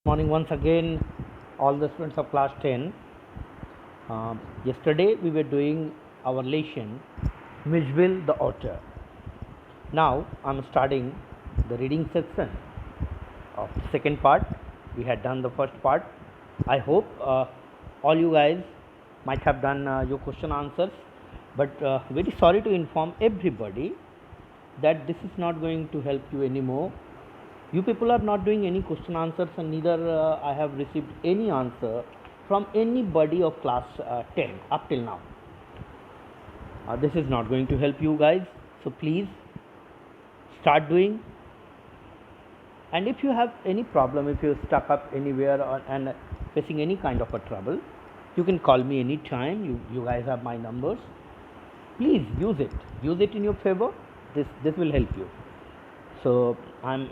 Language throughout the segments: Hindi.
Morning once again, all the students of class 10. Yesterday we were doing our lesson Mijbil the author. Now I'm starting the reading section of the second part. We had done the first part. I hope all you guys might have done your question answers, but very sorry to inform everybody that this is not going to help you anymore. You people are not doing any question answers, and neither I have received any answer from anybody of class 10 up till now. This is not going to help you guys, so please start doing. And if you have any problem, if you're stuck up anywhere and facing any kind of a trouble, you can call me anytime. You guys have my numbers. Please use it in your favor. This will help you. So I'm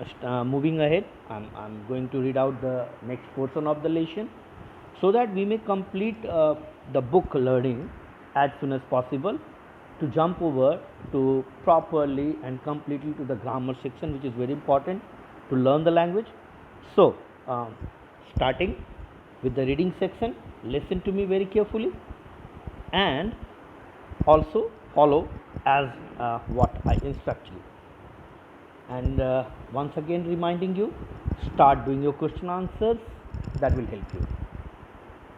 moving ahead. I'm going to read out the next portion of the lesson so that we may complete the book learning as soon as possible, to jump over to properly and completely to the grammar section, which is very important to learn the language. So starting with the reading section, listen to me very carefully and also follow as what I instruct you. And once again reminding you, start doing your question answers. That will help you.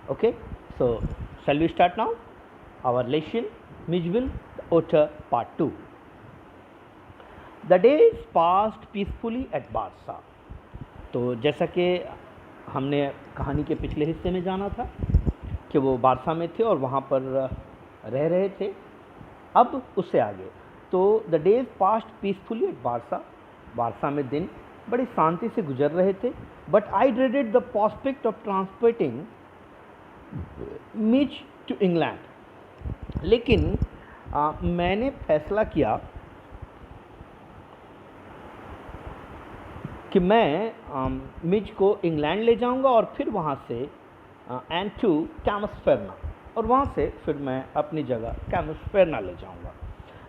Okay, so shall we start now our lesson Mijbil the author part 2. The days passed peacefully at Barsa. तो जैसा कि हमने कहानी के पिछले हिस्से में जाना था कि वो बारसा में थे और वहाँ पर रह रहे थे, अब उससे आगे तो the days passed peacefully at बारसा, बारसा में दिन बड़ी शांति से गुजर रहे थे. But I dreaded the prospect of transporting Mij to England. लेकिन मैंने फैसला किया कि मैं मिच को इंग्लैंड ले जाऊंगा और फिर वहाँ से एंड टू कैमसफेरना, और वहाँ से फिर मैं अपनी जगह कैमसफेरना ले जाऊंगा.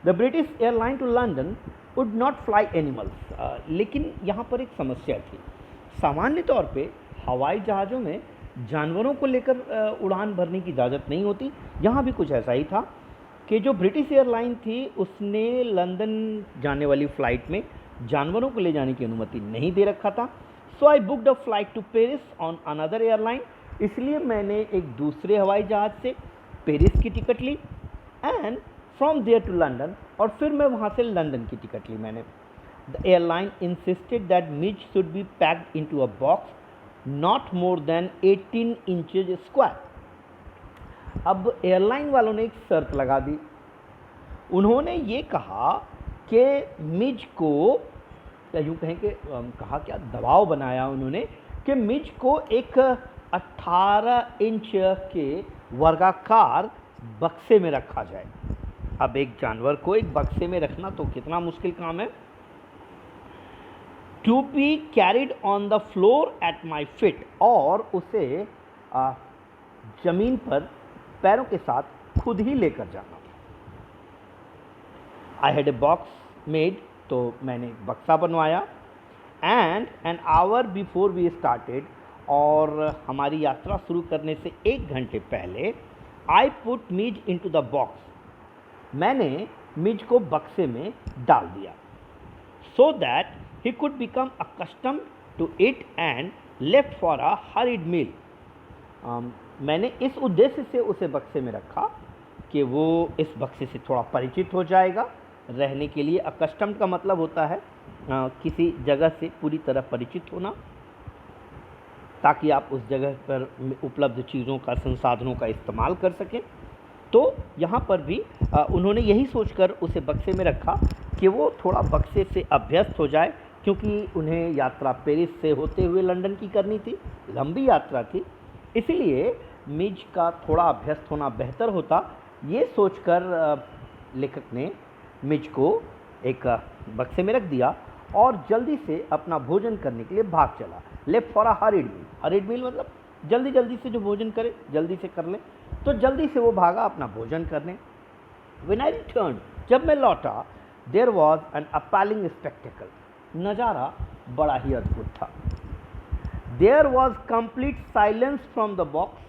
The British airline to London would not fly animals. लेकिन यहाँ पर एक समस्या थी. सामान्य तौर पे हवाई जहाज़ों में जानवरों को लेकर उड़ान भरने की इजाज़त नहीं होती. यहाँ भी कुछ ऐसा ही था कि जो ब्रिटिश एयरलाइन थी उसने लंदन जाने वाली फ़्लाइट में जानवरों को ले जाने की अनुमति नहीं दे रखा था. So I booked a flight to Paris on another airline. इसलिए मैंने एक दूसरे हवाई जहाज़ से पेरिस की टिकट ली and from there to London, और फिर मैं वहाँ से लंदन की टिकट ली मैंने. The airline insisted that Mitch should be packed into a box not more than 18 inches square. अब एयरलाइन वालों ने एक शर्त लगा दी. उन्होंने ये कहा कि मिज को, या यूँ कहें कि कहा क्या, दबाव बनाया उन्होंने कि मिज को एक 18 इंच के वर्गाकार बक्से में रखा जाए. अब एक जानवर को एक बक्से में रखना तो कितना मुश्किल काम है. To be carried on the floor at my feet, और उसे जमीन पर पैरों के साथ खुद ही लेकर जाना. I had a box made, तो मैंने एक बक्सा बनवाया. And an hour before we started, और हमारी यात्रा शुरू करने से 1 घंटे पहले, I put Mij into the box, मैंने मिज को बक्से में डाल दिया. So that he could become accustomed to it and left for a hurried meal. मैंने इस उद्देश्य से उसे बक्से में रखा कि वो इस बक्से से थोड़ा परिचित हो जाएगा रहने के लिए. अकस्टम्ड का मतलब होता है किसी जगह से पूरी तरह परिचित होना, ताकि आप उस जगह पर उपलब्ध चीज़ों का, संसाधनों का इस्तेमाल कर सकें. तो यहाँ पर भी उन्होंने यही सोचकर उसे बक्से में रखा कि वो थोड़ा बक्से से अभ्यस्त हो जाए, क्योंकि उन्हें यात्रा पेरिस से होते हुए लंदन की करनी थी. लंबी यात्रा थी, इसलिए मिज का थोड़ा अभ्यस्त होना बेहतर होता. ये सोचकर लेखक ने मिज को एक बक्से में रख दिया और जल्दी से अपना भोजन करने के लिए भाग चला. Left for a hurried meal. Hurried meal मतलब जल्दी जल्दी से जो भोजन करे जल्दी से कर ले, तो जल्दी से वो भागा अपना भोजन करने. व्हेन आई रिटर्न, जब मैं लौटा, there was an appalling spectacle. नज़ारा बड़ा ही अद्भुत था. There was complete silence from the box,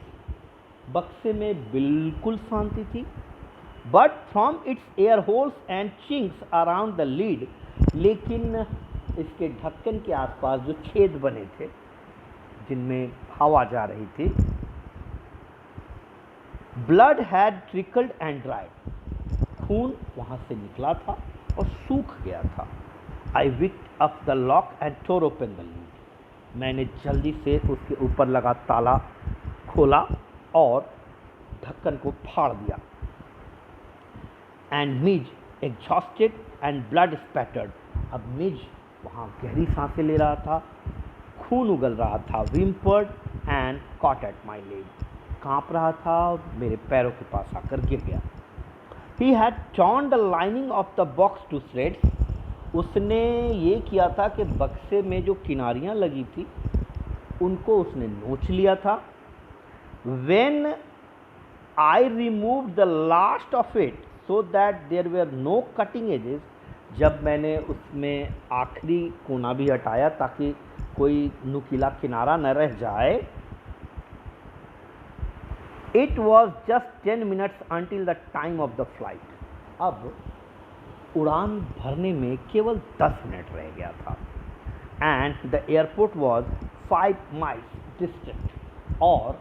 बक्से में बिल्कुल शांति थी, but from its air holes and chinks around the lid, लेकिन इसके ढक्कन के आसपास जो छेद बने थे जिनमें हवा जा रही थी, blood had trickled and dried, खून वहां से निकला था और सूख गया था। I wicked up the lock and tore open the lid, मैंने जल्दी से उसके ऊपर लगा ताला खोला और ढक्कन को फाड़ दिया। And Mizo exhausted and blood स्पैटर्ड, अब मिज वहाँ गहरी सांसें ले रहा था, खून उगल रहा था। Whimpered and caught at my leg, काँप रहा था और मेरे पैरों के पास आकर गिर गया। He had torn the lining of the box to shreds, उसने ये किया था कि बक्से में जो किनारियाँ लगी थी उनको उसने नोच लिया था। When I removed the last of it so that there were no cutting edges, जब मैंने उसमें आखिरी कोना भी हटाया ताकि कोई नुकीला किनारा न रह जाए, it was just 10 minutes until the time of the flight. अब उड़ान भरने में केवल 10 मिनट रह गया था। And the airport was 5 miles distant, और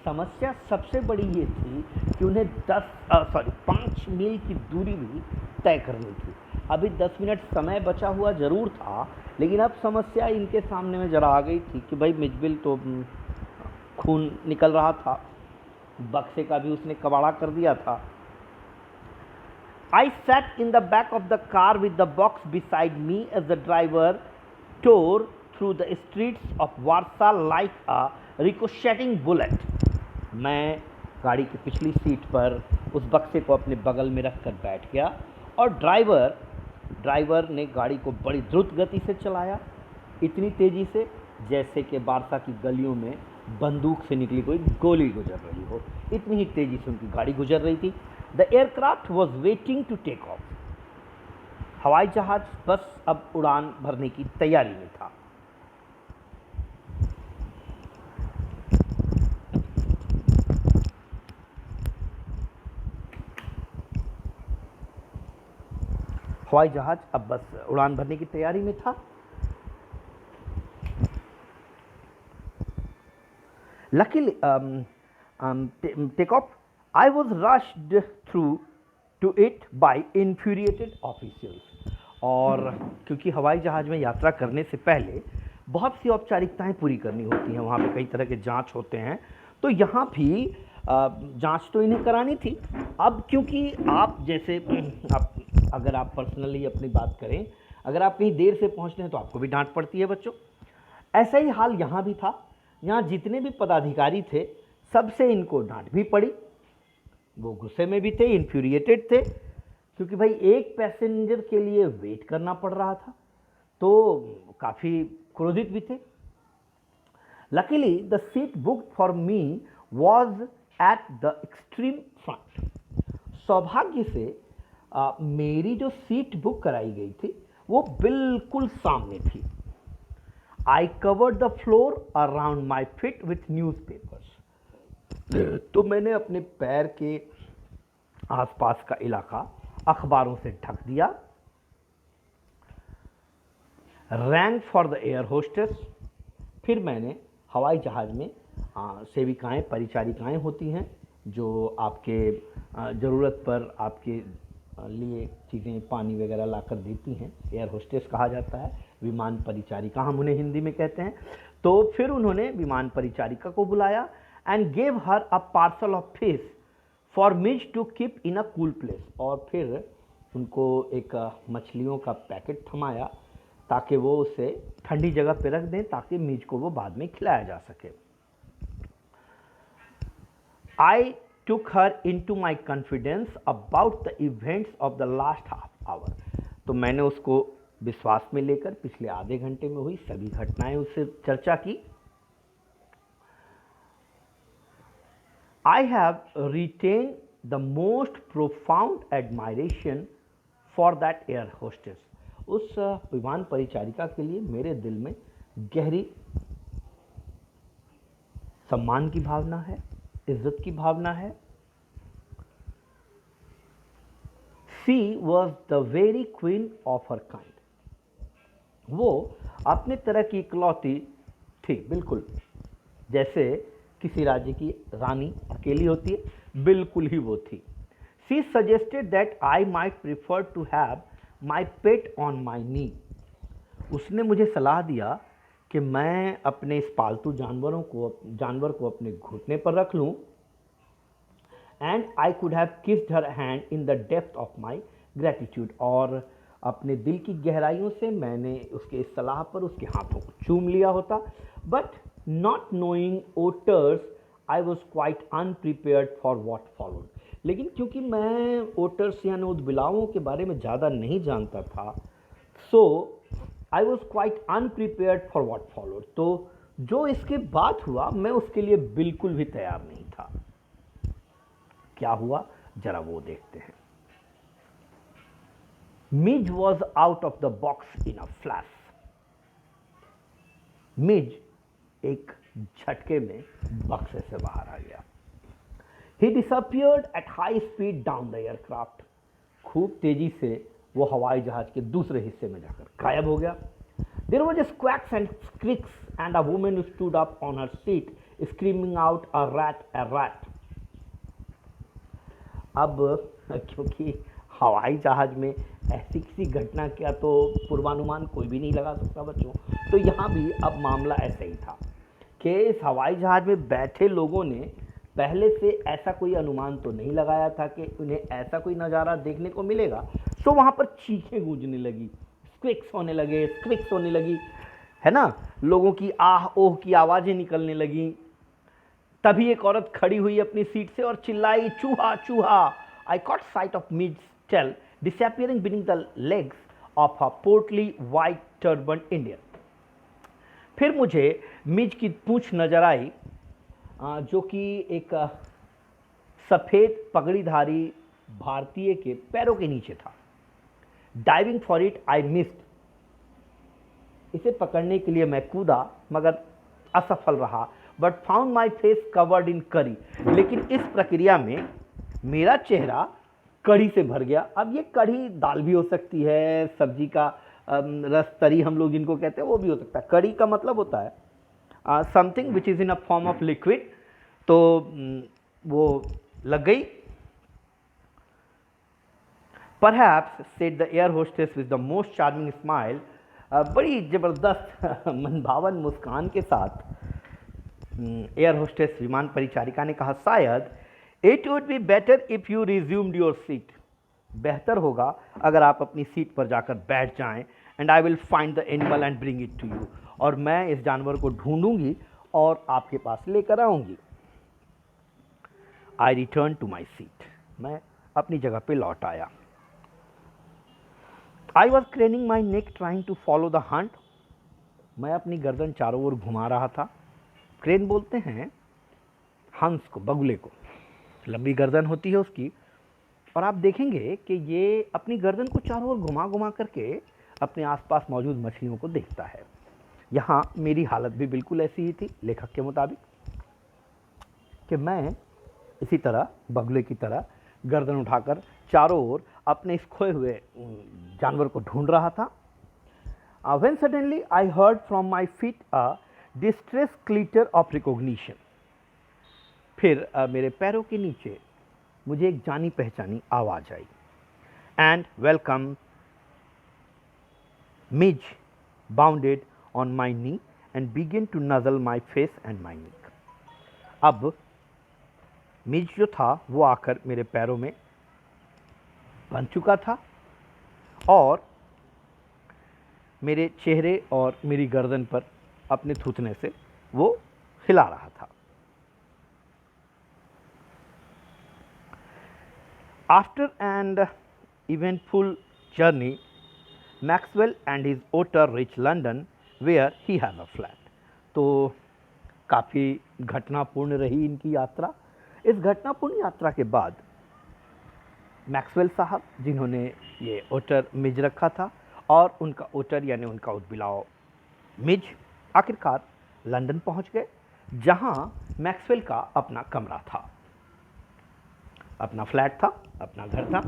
समस्या सबसे बड़ी ये थी कि उन्हें 5 मील की दूरी भी तय करनी थी। अभी 10 मिनट समय बचा हुआ ज़रूर था, लेकिन अब समस्या इनके सामने में जरा आ गई थी कि भाई मिजबिल तो खून निकल रहा था, बक्से का भी उसने कबाड़ा कर दिया था। I sat in the back of the car with the box beside me as the driver tore through the streets of Warsaw like a ricocheting bullet. मैं गाड़ी की पिछली सीट पर उस बक्से को अपने बगल में रखकर बैठ गया और ड्राइवर ने गाड़ी को बड़ी द्रुत गति से चलाया, इतनी तेज़ी से जैसे कि वारसा की गलियों में बंदूक से निकली कोई गोली गुजर रही हो, इतनी ही तेज़ी से उनकी गाड़ी गुजर रही थी। The aircraft was waiting to take off, हवाई जहाज बस अब उड़ान भरने की तैयारी में था। हवाई जहाज अब बस उड़ान भरने की तैयारी में था। Luckily, takeoff, I was rushed through to it by infuriated officials. और क्योंकि हवाई जहाज में यात्रा करने से पहले बहुत सी औपचारिकताएं पूरी करनी होती हैं, वहाँ पे कई तरह के जांच होते हैं, तो यहाँ भी जांच तो इन्हें करानी थी। अब क्योंकि आप जैसे अगर आप पर्सनली अपनी बात करें, अगर आप कहीं देर से पहुँचते हैं तो आपको भी डांट पड़ती है बच्चों। ऐसा ही हाल यहाँ भी था, यहाँ जितने भी पदाधिकारी थे सबसे इनको डांट भी पड़ी, वो गुस्से में भी थे, इन्फ्यूरिएटेड थे, क्योंकि भाई एक पैसेंजर के लिए वेट करना पड़ रहा था, तो काफ़ी क्रोधित भी थे। Luckily the seat booked for me was at the extreme front, सौभाग्य से मेरी जो सीट बुक कराई गई थी वो बिल्कुल सामने थी। I covered the floor around my feet with newspapers. तो मैंने अपने पैर के आसपास का इलाका अखबारों से ढक दिया। Rang for the air hostess, फिर मैंने हवाई जहाज में सेविकाएं, परिचारिकाएं होती हैं जो आपके ज़रूरत पर आपके लिए चीज़ें पानी वगैरह लाकर देती हैं, एयर होस्टेस कहा जाता है, विमान परिचारिका हम उन्हें हिंदी में कहते हैं। तो फिर उन्होंने विमान परिचारिका को बुलाया and gave her a parcel of fish for Mij to keep in a cool place, और फिर उनको एक मछलियों का पैकेट थमाया ताकि वो उसे ठंडी जगह पर रख दें ताकि मिज को वो बाद में खिलाया जा सके। I took her into my confidence about the events of the last half hour. तो मैंने उसको विश्वास में लेकर पिछले आधे घंटे में हुई सभी घटनाएं उससे चर्चा की। I have retained the most profound admiration for that air hostess. उस विमान परिचारिका के लिए मेरे दिल में गहरी सम्मान की भावना है, इज्जत की भावना है। She was the very queen of her kind, वो अपने तरह की इकलौती थी, बिल्कुल जैसे किसी राज्य की रानी अकेली होती है, बिल्कुल ही वो थी। She suggested that I might prefer to have my pet on my knee, उसने मुझे सलाह दिया कि मैं अपने इस पालतू जानवर को अपने घुटने पर रख लूं, and I could have kissed her hand in the depth of my gratitude, और अपने दिल की गहराइयों से मैंने उसके इस सलाह पर उसके हाथों को चूम लिया होता। But not knowing otters I was quite unprepared for what followed, लेकिन क्योंकि मैं ओटर्स यानी उदबिलाओं के बारे में ज़्यादा नहीं जानता था, so I was quite unprepared for what followed, तो जो इसके बाद हुआ मैं उसके लिए बिल्कुल भी तैयार नहीं था। क्या हुआ जरा वो देखते हैं। Mij was out of the box in a flash, Mij एक झटके में बक्से से बाहर आ गया। He disappeared at high speed down the aircraft, खूब तेजी से वो हवाई जहाज के दूसरे हिस्से में जाकर गायब हो गया। There was squawks and shrieks and a woman stood up on her seat screaming out a rat. अब क्योंकि हवाई जहाज में ऐसी किसी घटना का तो पूर्वानुमान कोई भी नहीं लगा सकता बच्चों, तो यहाँ भी अब मामला ऐसा ही था कि इस हवाई जहाज में बैठे लोगों ने पहले से ऐसा कोई अनुमान तो नहीं लगाया था कि उन्हें ऐसा कोई नज़ारा देखने को मिलेगा। तो वहाँ पर चीखें गूंजने लगी, स्क्विक्स होने लगी, है ना, लोगों की आह ओह की आवाज़ें निकलने लगी। तभी एक औरत खड़ी हुई अपनी सीट से और चिल्लाई, चूहा चूहा। I caught sight of Mij tail disappearing beneath the legs of a portly white turban Indian. फिर मुझे मिज की पूंछ नजर आई, जो कि एक सफ़ेद पगड़ीधारी भारतीय के पैरों के नीचे था। Diving for it I missed, इसे पकड़ने के लिए मैं कूदा मगर असफल रहा। But found my face covered in करी, लेकिन इस प्रक्रिया में मेरा चेहरा कढ़ी से भर गया। अब ये कढ़ी दाल भी हो सकती है, सब्जी का रस तरी हम लोग जिनको कहते हैं वो भी हो सकता है। कढ़ी का मतलब होता है something which is in a form of liquid. तो वो लग गई। Perhaps said the air hostess with the most charming smile, बड़ी ज़बरदस्त मनभावन मुस्कान के साथ एयर होस्टेस विमान परिचारिका ने कहा, शायद it would be better if you resumed your seat, बेहतर होगा अगर आप अपनी सीट पर जाकर बैठ जाएं। And I will find the animal and bring it to you, और मैं इस जानवर को ढूंढूंगी और आपके पास लेकर आऊंगी। I return to my seat, मैं अपनी जगह पे लौट आया। I was craning my neck trying to follow the hunt, मैं अपनी गर्दन चारों ओर घुमा रहा था। क्रेन बोलते हैं हंस को, बगुले को, लंबी गर्दन होती है उसकी, और आप देखेंगे कि ये अपनी गर्दन को चारों ओर घुमा घुमा करके अपने आसपास मौजूद मछलियों को देखता है। यहाँ मेरी हालत भी बिल्कुल ऐसी ही थी लेखक के मुताबिक, कि मैं इसी तरह बगुले की तरह गर्दन उठाकर चारों ओर अपने इस खोए हुए जानवर को ढूंढ रहा था। When suddenly I heard from my feet a distress clatter of recognition, फिर मेरे पैरों के नीचे मुझे एक जानी पहचानी आवाज़ आई। And welcome Mij bounded on my knee and begin to nuzzle my face and my neck. अब मिज जो था वो आकर मेरे पैरों में बंध चुका था और मेरे चेहरे और मेरी गर्दन पर अपने थूथने से वो हिला रहा था। After an eventful journey Maxwell and his otter reach London where he have a flat. तो काफ़ी घटनापूर्ण रही इनकी यात्रा। इस घटनापूर्ण यात्रा के बाद मैक्सवेल साहब, जिन्होंने ये ओटर मिज रखा था, और उनका ओटर यानी उनका उदबिलाव मिज आखिरकार लंदन पहुंच गए। जहां मैक्सवेल का अपना कमरा था, अपना फ्लैट था, अपना घर था।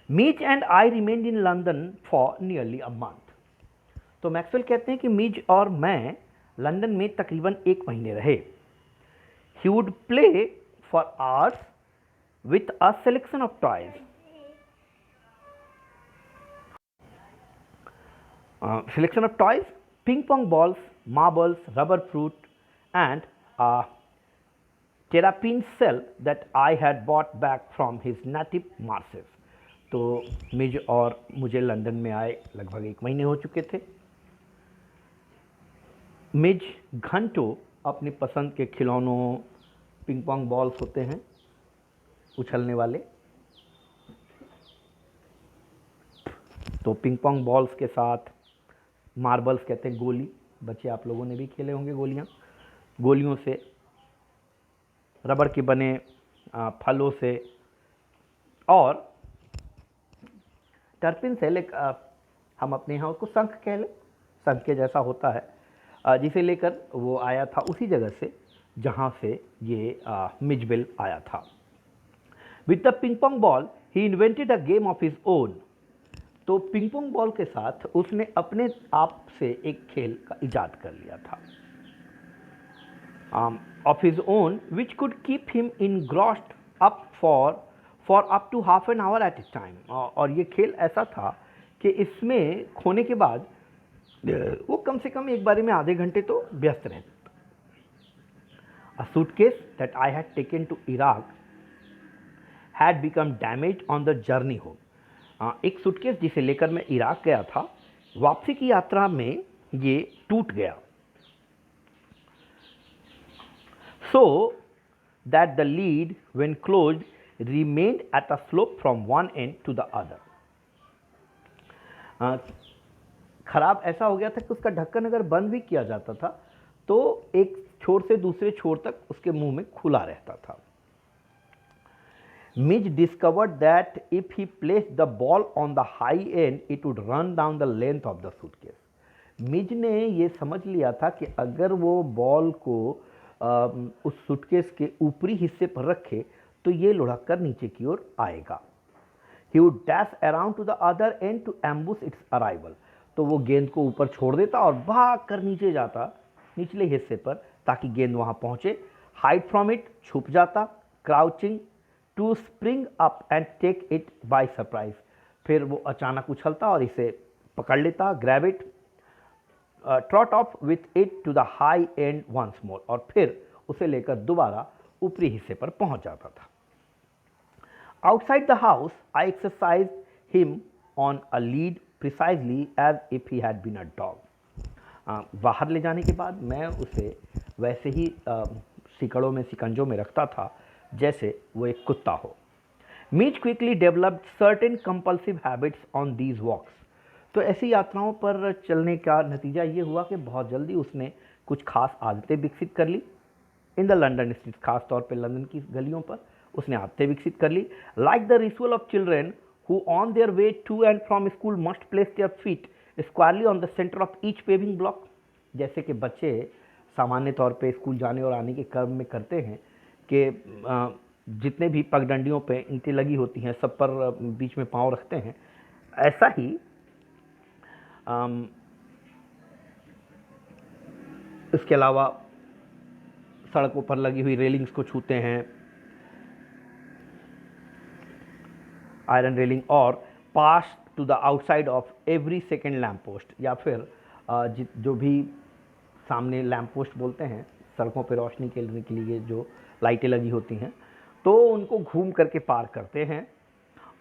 मीज and I remained in London for nearly a month. तो मैक्सवेल कहते हैं कि मीज और मैं लंदन में तकरीबन 1 महीने रहे। He would play for hours with a selection of toys. Selection of toys, ping pong balls, marbles, rubber fruit, and a terrapin shell that I had bought back from his native marshes. तो मिज और मुझे लंदन में आए लगभग 1 महीने हो चुके थे। मिज घंटों अपनी पसंद के खिलौनों, पिंग पोंग बॉल्स होते हैं उछलने वाले, तो पिंग पोंग बॉल्स के साथ मार्बल्स कहते हैं गोली, बच्चे आप लोगों ने भी खेले होंगे गोलियां, गोलियों से, रबर के बने फलों से, और टर्पिन से हम अपने यहाँ उसको शंख कह लें, शंख के जैसा होता है, जिसे लेकर वो आया था उसी जगह से जहाँ से ये मिजबेल आया था। With the ping pong ball he invented a game of his own. तो पिंग पोंग बॉल के साथ उसने अपने आप से एक खेल का इजाद कर लिया था, of his own, which could keep him engrossed up for up to half an hour at a time. और ये खेल ऐसा था कि इसमें खोने के बाद वो कम से कम एक बारी में आधे घंटे तो व्यस्त रहता था। A suitcase that I had taken to Iraq had become damage on the journey home. एक सूटकेस जिसे लेकर मैं इराक गया था, वापसी की यात्रा में ये टूट गया, so that the lead when closed remained at a slope from one end to the other। खराब ऐसा हो गया था कि उसका ढक्कन अगर बंद भी किया जाता था तो एक छोर से दूसरे छोर तक उसके मुंह में खुला रहता था। Midge discovered that if he placed the ball on the high end, it would run down the length of the suitcase। मिज ने ये समझ लिया था कि अगर वो बॉल को उस सूटकेस के ऊपरी हिस्से पर रखे तो ये लुढ़क कर नीचे की ओर आएगा। He would dash around to the other end to ambush its arrival। तो वो गेंद को ऊपर छोड़ देता और भाग कर नीचे जाता निचले हिस्से पर ताकि गेंद वहां पहुंचे। Hide from it, छुप जाता। Crouching, to spring up and take it by surprise। फिर वो अचानक उछलता और इसे पकड़ लेता, grab it, trot off with it to the high end once more। और फिर उसे लेकर दोबारा ऊपरी हिस्से पर पहुंच जाता था। Outside the house, I exercised him on a lead precisely as if he had been a dog। बाहर ले जाने के बाद मैं उसे वैसे ही सिकड़ों में, सिकंजों में रखता था जैसे वो एक कुत्ता हो। Mij quickly developed certain compulsive habits on these walks. तो ऐसी यात्राओं पर चलने का नतीजा ये हुआ कि बहुत जल्दी उसने कुछ खास आदतें विकसित कर ली। इन द लंडन स्ट्रीट, खास तौर पे लंदन की गलियों पर उसने आदतें विकसित कर ली। Like the ritual of children who on their way to and from school must place their feet squarely on the centre of each paving block. जैसे कि बच्चे सामान्य तौर पे स्कूल जाने और आने के क्रम में करते हैं कि जितने भी पगडंडियों पे ईंटें लगी होती हैं सब पर बीच में पांव रखते हैं, ऐसा ही इसके अलावा सड़कों पर लगी हुई रेलिंग्स को छूते हैं, आयरन रेलिंग, और pass to the outside of every second lamp post, या फिर जो भी सामने लैम्प पोस्ट बोलते हैं, सड़कों पर रोशनी के लिए जो लाइटें लगी होती हैं, तो उनको घूम करके पार करते हैं।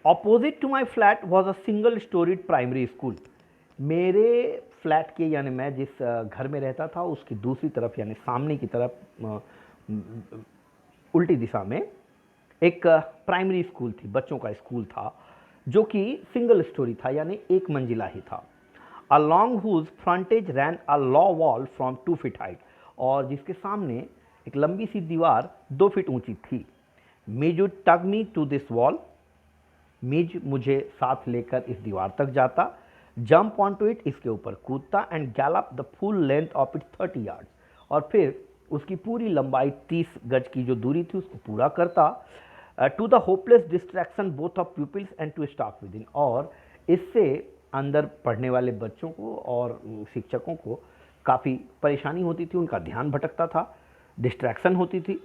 Opposite to my flat was a single storied primary school. मेरे फ्लैट के, यानी मैं जिस घर में रहता था उसकी दूसरी तरफ, यानी सामने की तरफ उल्टी दिशा में एक प्राइमरी स्कूल थी, बच्चों का स्कूल था, जो कि सिंगल स्टोरी था, यानी एक मंजिला ही था। along whose frontage ran a law wall from 2 feet height, और जिसके सामने एक लंबी सी दीवार 2 फीट ऊंची थी। मिज would tug me to this wall, मिज मुझे साथ लेकर इस दीवार तक जाता, जंप ऑन टू इट, इसके ऊपर कूदता, and Gallup the full length of it 30 yards, और फिर उसकी पूरी लंबाई 30 गज की जो दूरी थी उसको पूरा करता, to the hopeless distraction both of pupils and to staff within, और इससे अंदर पढ़ने वाले बच्चों को और शिक्षकों को काफ़ी परेशानी होती थी, उनका ध्यान भटकता था, डिस्ट्रैक्शन होती थी।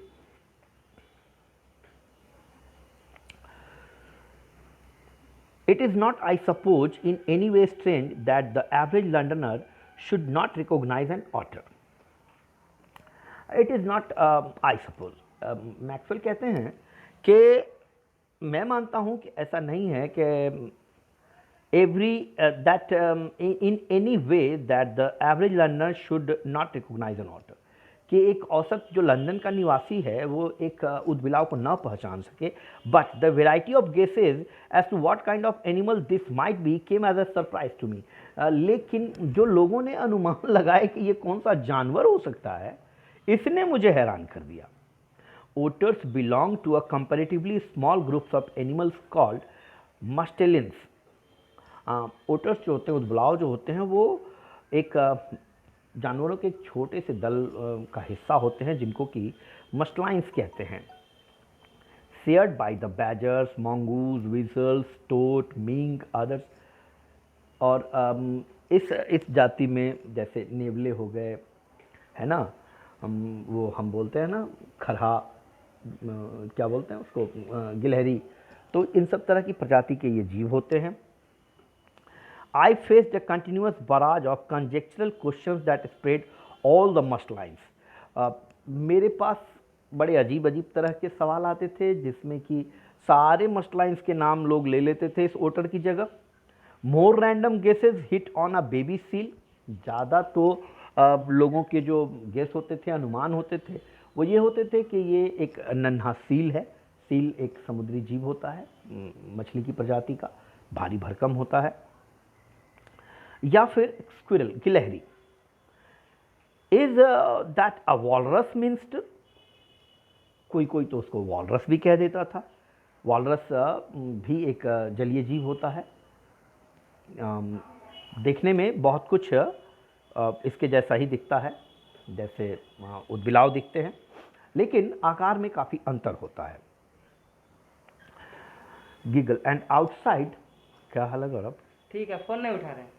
It is not, I suppose, in any way strange that the average Londoner should not recognize an author. It is not, I suppose. Maxwell कहते हैं कि मैं मानता हूं कि ऐसा नहीं है कि every that in any way that the average Londoner should not recognize an author. कि एक औसत जो लंदन का निवासी है वो एक उद्बिलाव को न पहचान सके, but the variety of guesses as to what kind of animal this might be came as a surprise to me. लेकिन जो लोगों ने अनुमान लगाए कि ये कौन सा जानवर हो सकता है, इसने मुझे हैरान कर दिया। Otters belong to a comparatively small groups of animals called mustelines. Otters जो होते हैं, उद्बिलाव जो होते हैं, वो एक जानवरों के एक छोटे से दल का हिस्सा होते हैं जिनको कि मस्टलाइंस कहते हैं। Shared by the badgers, mongoose, weasels, stoat, mink, others. और इस जाति में जैसे नेवले हो गए, है ना, हम बोलते हैं ना खरहा, क्या बोलते हैं उसको, गिलहरी, तो इन सब तरह की प्रजाति के ये जीव होते हैं। I faced a continuous barrage of conjectural questions that spread all the mustlines। मेरे पास बड़े अजीब अजीब तरह के सवाल आते थे जिसमें कि सारे मस्टलाइंस के नाम लोग ले लेते थे इस ओटर की जगह। More random guesses hit on a baby seal. ज़्यादा तो लोगों के जो गेस होते थे, अनुमान होते थे, वो ये होते थे कि ये एक नन्हा सील है। सील एक समुद्री जीव होता है, मछली की प्रजाति का, भारी भरकम होता है। या फिर स्क्विरल, गिलहरी। Is that a walrus minster? कोई कोई तो उसको वॉलरस भी कह देता था। वॉलरस भी एक जलीय जीव होता है। देखने में बहुत कुछ इसके जैसा ही दिखता है, जैसे उद्बिलाव दिखते हैं, लेकिन आकार में काफ़ी अंतर होता है। Giggle and outside. क्या हाल है गौरव? ठीक है, फोन नहीं उठा रहे हैं।